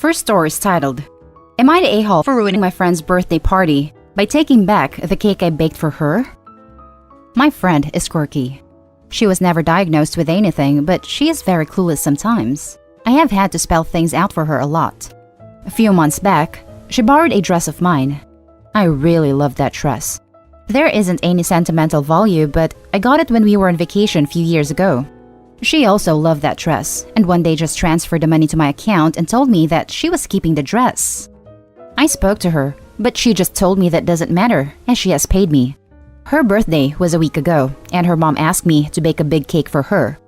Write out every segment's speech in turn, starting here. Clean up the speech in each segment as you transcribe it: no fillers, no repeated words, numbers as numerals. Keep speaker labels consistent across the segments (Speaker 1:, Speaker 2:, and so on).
Speaker 1: first story is titled, Am I the a-hole for ruining my friend's birthday party by taking back the cake I baked for her? My friend is quirky. She was never diagnosed with anything, but she is very clueless sometimes. I have had to spell things out for her a lot. A few months back, she borrowed a dress of mine. I really loved that dress. There isn't any sentimental value, but I got it when we were on vacation a few years ago. She also loved that dress, and one day just transferred the money to my account and told me that she was keeping the dress. I spoke to her, but she just told me that doesn't matter, as she has paid me. Her birthday was a week ago, and her mom asked me to bake a big cake for her.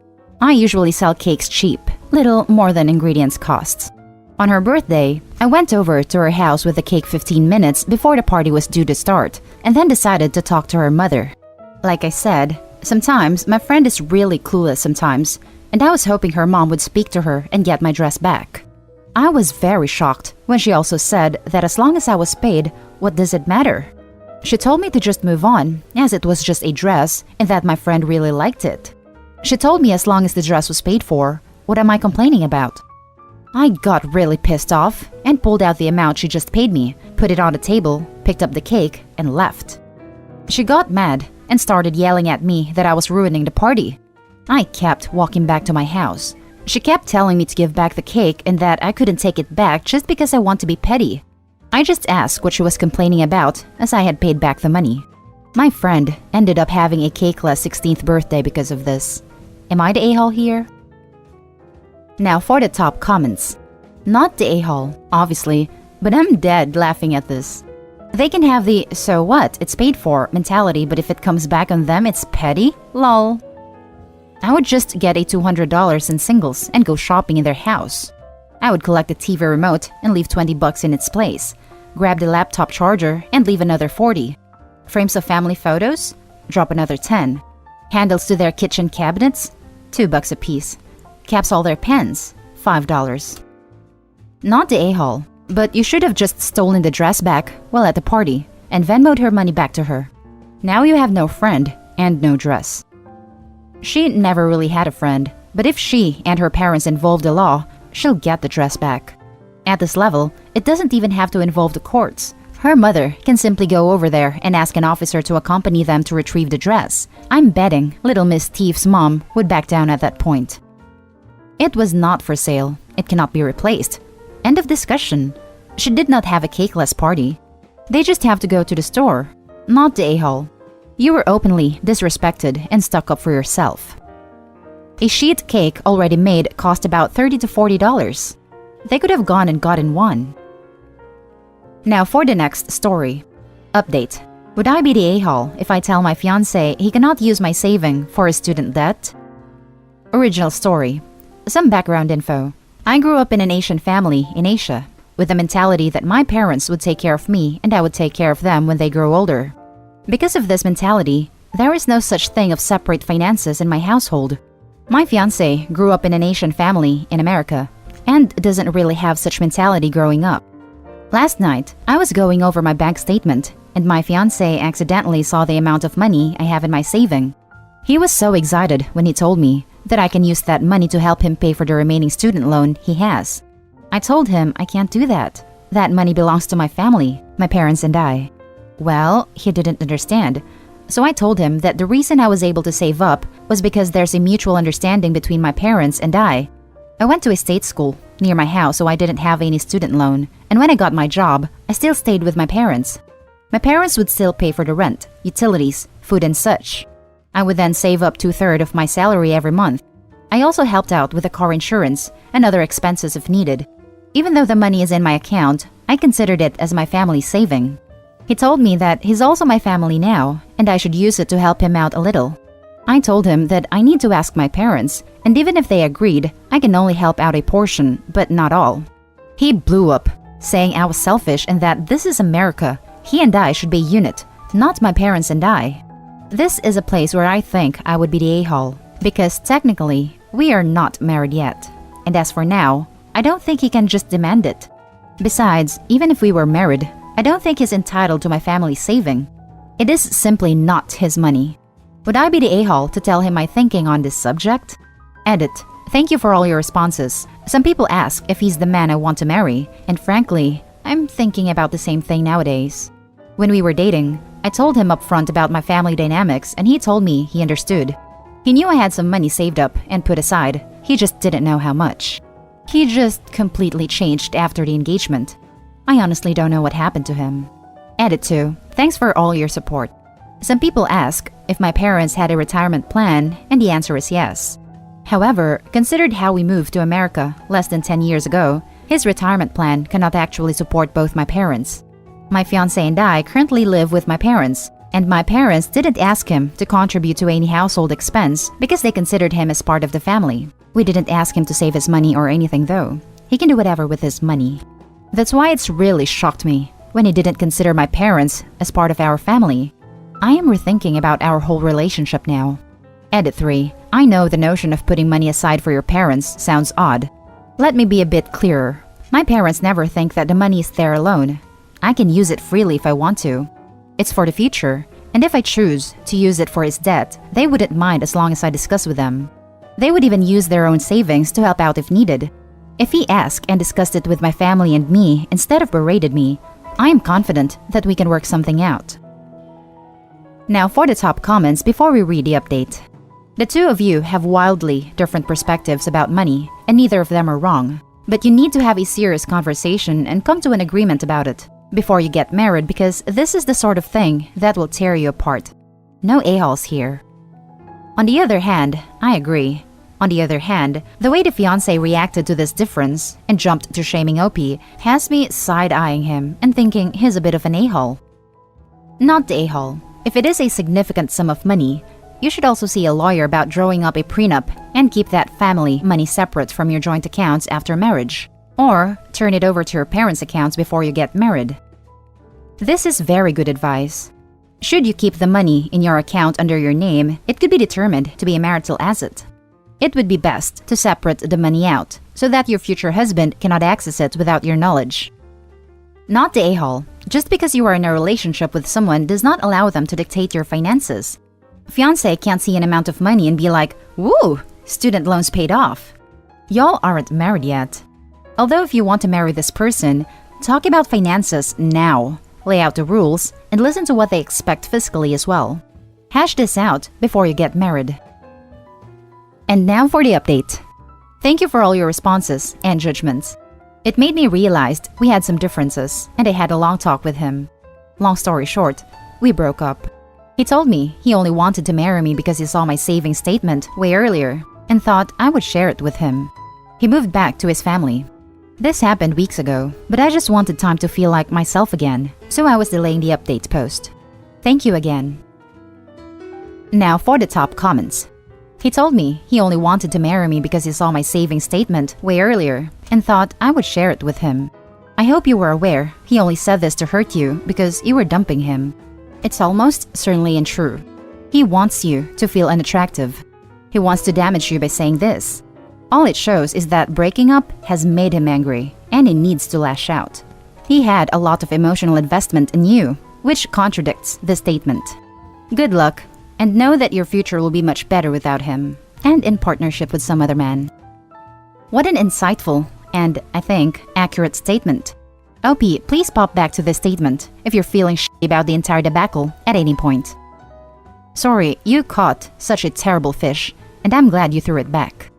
Speaker 1: I usually sell cakes cheap, little more than ingredients costs. On her birthday, I went over to her house with the cake 15 minutes before the party was due to start, and then decided to talk to her mother. Like I said, sometimes my friend is really clueless sometimes, and I was hoping her mom would speak to her and get my dress back. I was very shocked when she also said that as long as I was paid, what does it matter? She told me to just move on, as it was just a dress and that my friend really liked it. She told me as long as the dress was paid for, what am I complaining about? I got really pissed off and pulled out the amount she just paid me, put it on the table, picked up the cake, and left. She got mad and started yelling at me that I was ruining the party. I kept walking back to my house. She kept telling me to give back the cake and that I couldn't take it back just because I want to be petty. I just asked what she was complaining about, as I had paid back the money. My friend ended up having a cakeless 16th birthday because of this. Am I the a-hole here? Now for the top comments. Not the a-hole, obviously, but I'm dead laughing at this. They can have the "so what, it's paid for" mentality, but if it comes back on them, it's petty? Lol. I would just get a $200 in singles and go shopping in their house. I would collect the TV remote and leave $20 in its place. Grab the laptop charger and leave another $40. Frames of family photos? Drop another $10. Handles to their kitchen cabinets? $2 a piece. Caps all their pens? $5. Not the a-hole, but you should have just stolen the dress back while at the party and Venmo'd her money back to her. Now you have no friend and no dress. She never really had a friend, but if she and her parents involve the law, she'll get the dress back. At this level, it doesn't even have to involve the courts. Her mother can simply go over there and ask an officer to accompany them to retrieve the dress. I'm betting Little Miss Thief's mom would back down at that point. It was not for sale. It cannot be replaced. End of discussion. She did not have a cakeless party. They just have to go to the store. Not the a-hole. You were openly disrespected and stuck up for yourself. A sheet cake already made cost about $30 to $40. They could have gone and gotten one. Now for the next story. Update. Would I be the a-hole if I tell my fiance he cannot use my saving for his student debt? Original story. Some background info. I grew up in an Asian family in Asia, with the mentality that my parents would take care of me and I would take care of them when they grow older. Because of this mentality, there is no such thing of separate finances in my household. My fiance grew up in an Asian family in America and doesn't really have such mentality growing up. Last night, I was going over my bank statement and my fiance accidentally saw the amount of money I have in my saving. He was so excited when he told me that I can use that money to help him pay for the remaining student loan he has. I told him I can't do that. That money belongs to my family, my parents and I. Well, he didn't understand. So I told him that the reason I was able to save up was because there's a mutual understanding between my parents and I. I went to a state school near my house, so I didn't have any student loan. And when I got my job, I still stayed with my parents. My parents would still pay for the rent, utilities, food and such. I would then save up 2/3 of my salary every month. I also helped out with the car insurance and other expenses if needed. Even though the money is in my account, I considered it as my family's saving. He told me that he's also my family now, and I should use it to help him out a little. I told him that I need to ask my parents, and even if they agreed, I can only help out a portion, but not all. He blew up, saying I was selfish and that this is America. He and I should be a unit, not my parents and I. This is a place where I think I would be the a-hole, because technically, we are not married yet. And as for now, I don't think he can just demand it. Besides, even if we were married, I don't think he's entitled to my family's saving. It is simply not his money. Would I be the a-hole to tell him my thinking on this subject? Edit. Thank you for all your responses. Some people ask if he's the man I want to marry, and frankly, I'm thinking about the same thing nowadays. When we were dating, I told him upfront about my family dynamics and he told me he understood. He knew I had some money saved up and put aside, he just didn't know how much. He just completely changed after the engagement. I honestly don't know what happened to him. Edit 2. Thanks for all your support. Some people ask if my parents had a retirement plan, and the answer is yes. However, considered how we moved to America less than 10 years ago, his retirement plan cannot actually support both my parents. My fiancé and I currently live with my parents, and my parents didn't ask him to contribute to any household expense because they considered him as part of the family. We didn't ask him to save his money or anything though. He can do whatever with his money. That's why it's really shocked me when he didn't consider my parents as part of our family. I am rethinking about our whole relationship now. Edit 3. I know the notion of putting money aside for your parents sounds odd. Let me be a bit clearer. My parents never think that the money is there alone. I can use it freely if I want to. It's for the future, and if I choose to use it for his debt, they wouldn't mind as long as I discuss with them. They would even use their own savings to help out if needed. If he asked and discussed it with my family and me instead of berated me, I am confident that we can work something out. Now for the top comments before we read the update. The two of you have wildly different perspectives about money, and neither of them are wrong. But you need to have a serious conversation and come to an agreement about it before you get married, because this is the sort of thing that will tear you apart. No a-holes here. On the other hand, I agree. On the other hand, the way the fiancé reacted to this difference and jumped to shaming OP has me side-eyeing him and thinking he's a bit of an a-hole. Not the a-hole. If it is a significant sum of money, you should also see a lawyer about drawing up a prenup and keep that family money separate from your joint accounts after marriage, or turn it over to your parents' accounts before you get married. This is very good advice. Should you keep the money in your account under your name, it could be determined to be a marital asset. It would be best to separate the money out so that your future husband cannot access it without your knowledge. Not the a-hole. Just because you are in a relationship with someone does not allow them to dictate your finances. Fiancé can't see an amount of money and be like, "Woo, student loans paid off." Y'all aren't married yet. Although if you want to marry this person, talk about finances now. Lay out the rules and listen to what they expect fiscally as well. Hash this out before you get married. And now for the update. Thank you for all your responses and judgments. It made me realize we had some differences, and I had a long talk with him. Long story short, we broke up. He told me he only wanted to marry me because he saw my savings statement way earlier and thought I would share it with him. He moved back to his family. This happened weeks ago, but I just wanted time to feel like myself again, so I was delaying the update post. Thank you again. Now for the top comments. He told me he only wanted to marry me because he saw my savings statement way earlier and thought I would share it with him. I hope you were aware he only said this to hurt you because you were dumping him. It's almost certainly untrue. He wants you to feel unattractive. He wants to damage you by saying this. All it shows is that breaking up has made him angry and he needs to lash out. He had a lot of emotional investment in you, which contradicts this statement. Good luck, and know that your future will be much better without him and in partnership with some other man. What an insightful and, I think, accurate statement. OP, please pop back to this statement if you're feeling shitty about the entire debacle at any point. Sorry, you caught such a terrible fish, and I'm glad you threw it back.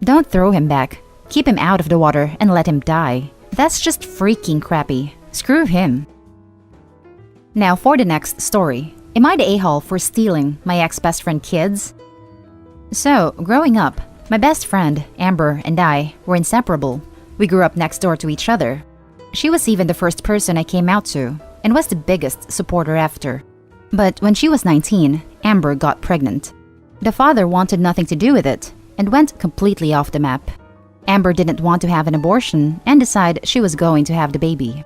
Speaker 1: Don't throw him back. Keep him out of the water and let him die. That's just freaking crappy. Screw him. Now for the next story. Am I the a-hole for stealing my ex-best friend kids? So, growing up, my best friend, Amber, and I were inseparable. We grew up next door to each other. She was even the first person I came out to, and was the biggest supporter after. But when she was 19, Amber got pregnant. The father wanted nothing to do with it, and went completely off the map. Amber didn't want to have an abortion, and decided she was going to have the baby.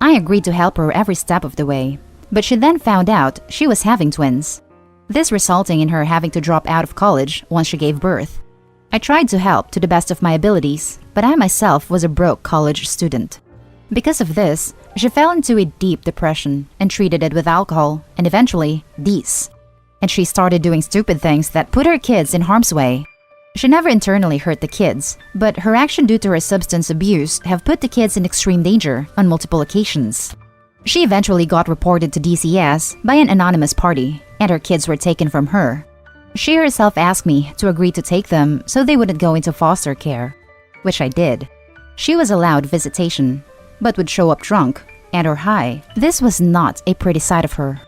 Speaker 1: I agreed to help her every step of the way, but she then found out she was having twins. This resulting in her having to drop out of college once she gave birth. I tried to help to the best of my abilities, but I myself was a broke college student. Because of this, she fell into a deep depression and treated it with alcohol and eventually these. And she started doing stupid things that put her kids in harm's way. She never internally hurt the kids, but her action due to her substance abuse have put the kids in extreme danger on multiple occasions. She eventually got reported to DCS by an anonymous party, and her kids were taken from her. She herself asked me to agree to take them so they wouldn't go into foster care, which I did. She was allowed visitation, but would show up drunk and or high. This was not a pretty side of her.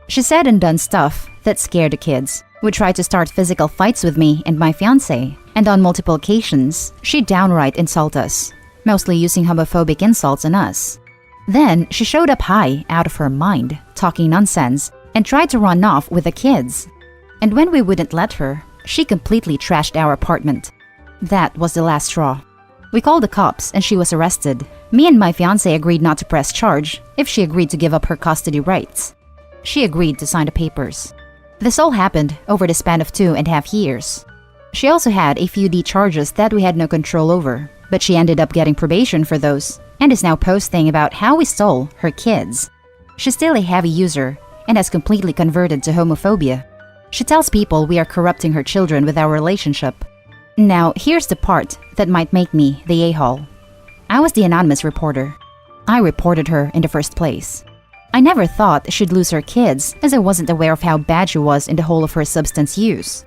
Speaker 1: She said and done stuff that scared the kids, would try to start physical fights with me and my fiance, and on multiple occasions, she downright insult us, mostly using homophobic insults on us. Then, she showed up high, out of her mind, talking nonsense, and tried to run off with the kids. And when we wouldn't let her, she completely trashed our apartment. That was the last straw. We called the cops and she was arrested. Me and my fiance agreed not to press charge if she agreed to give up her custody rights. She agreed to sign the papers. This all happened over the span of 2.5 years. She also had a few D charges that we had no control over, but she ended up getting probation for those and is now posting about how we stole her kids. She's still a heavy user and has completely converted to homophobia. She tells people we are corrupting her children with our relationship. Now, here's the part that might make me the a-hole. I was the anonymous reporter. I reported her in the first place. I never thought she'd lose her kids, as I wasn't aware of how bad she was in the whole of her substance use.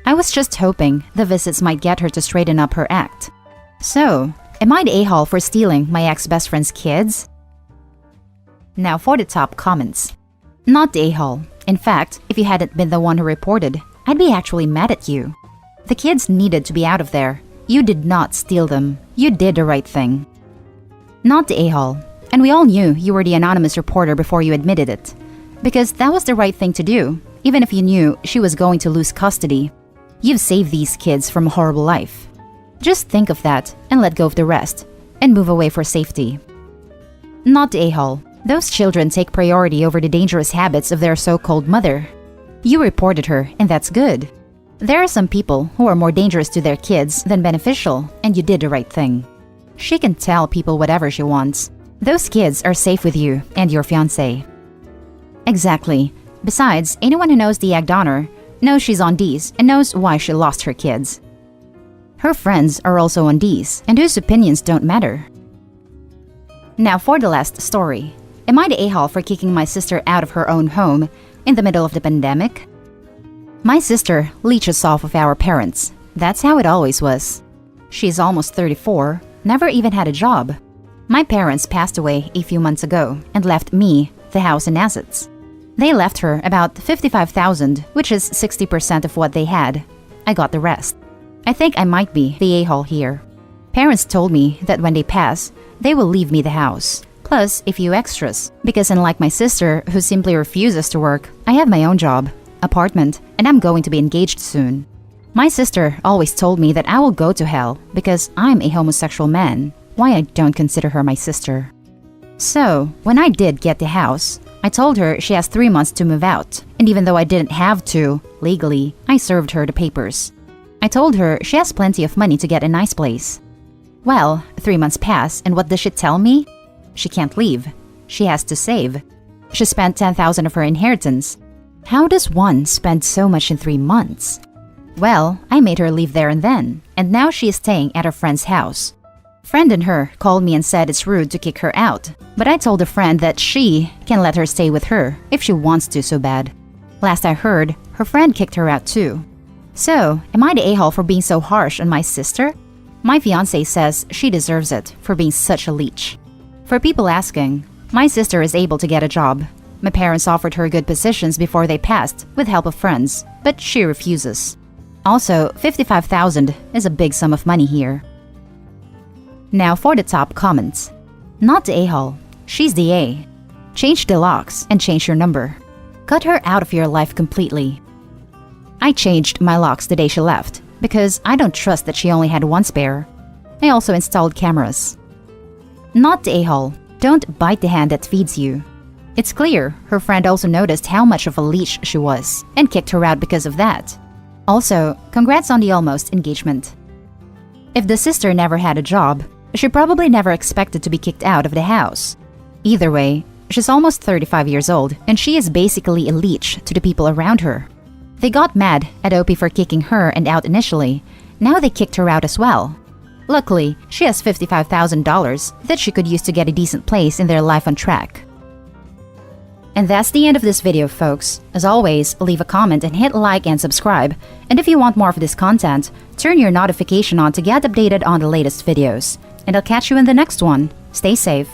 Speaker 1: I was just hoping the visits might get her to straighten up her act. So, am I the a-hole for stealing my ex-best friend's kids? Now for the top comments. Not the a-hole. In fact, if you hadn't been the one who reported, I'd be actually mad at you. The kids needed to be out of there. You did not steal them. You did the right thing. Not the a-hole. And we all knew you were the anonymous reporter before you admitted it. Because that was the right thing to do, even if you knew she was going to lose custody. You've saved these kids from a horrible life. Just think of that and let go of the rest, and move away for safety. Not the a-hole. Those children take priority over the dangerous habits of their so-called mother. You reported her, and that's good. There are some people who are more dangerous to their kids than beneficial, and you did the right thing. She can tell people whatever she wants. Those kids are safe with you and your fiancé. Exactly. Besides, anyone who knows the egg donor knows she's on D's and knows why she lost her kids. Her friends are also on D's, and whose opinions don't matter. Now for the last story. Am I the a-hole for kicking my sister out of her own home in the middle of the pandemic? My sister leeches off of our parents. That's how it always was. She's almost 34, never even had a job. My parents passed away a few months ago and left me the house and assets. They left her about $55,000, which is 60% of what they had. I got the rest. I think I might be the a-hole here. Parents told me that when they pass, they will leave me the house, plus a few extras, because unlike my sister, who simply refuses to work, I have my own job, apartment, and I'm going to be engaged soon. My sister always told me that I will go to hell because I'm a homosexual man. Why I don't consider her my sister. So, when I did get the house, I told her she has 3 months to move out, and even though I didn't have to, legally, I served her the papers. I told her she has plenty of money to get a nice place. Well, 3 months pass, and what does she tell me? She can't leave. She has to save. She spent $10,000 of her inheritance. How does one spend so much in 3 months? Well, I made her leave there and then, and now she is staying at her friend's house. Friend and her called me and said it's rude to kick her out, but I told a friend that she can let her stay with her if she wants to so bad. Last I heard, her friend kicked her out too. So, am I the a-hole for being so harsh on my sister? My fiancé says she deserves it for being such a leech. For people asking, my sister is able to get a job. My parents offered her good positions before they passed with help of friends, but she refuses. Also, $55,000 is a big sum of money here. Now for the top comments. Not the a-hole. She's the A. Change the locks and change your number. Cut her out of your life completely. I changed my locks the day she left because I don't trust that she only had one spare. I also installed cameras. Not the a-hole. Don't bite the hand that feeds you. It's clear her friend also noticed how much of a leech she was and kicked her out because of that. Also, congrats on the almost engagement. If the sister never had a job, she probably never expected to be kicked out of the house. Either way, she's almost 35 years old and she is basically a leech to the people around her. They got mad at OP for kicking her and out initially, Now they kicked her out as well. Luckily, she has $55,000 that she could use to get a decent place in their life on track. And that's the end of this video, folks. As always, leave a comment and hit like and subscribe. And if you want more of this content, turn your notification on to get updated on the latest videos. And I'll catch you in the next one. Stay safe.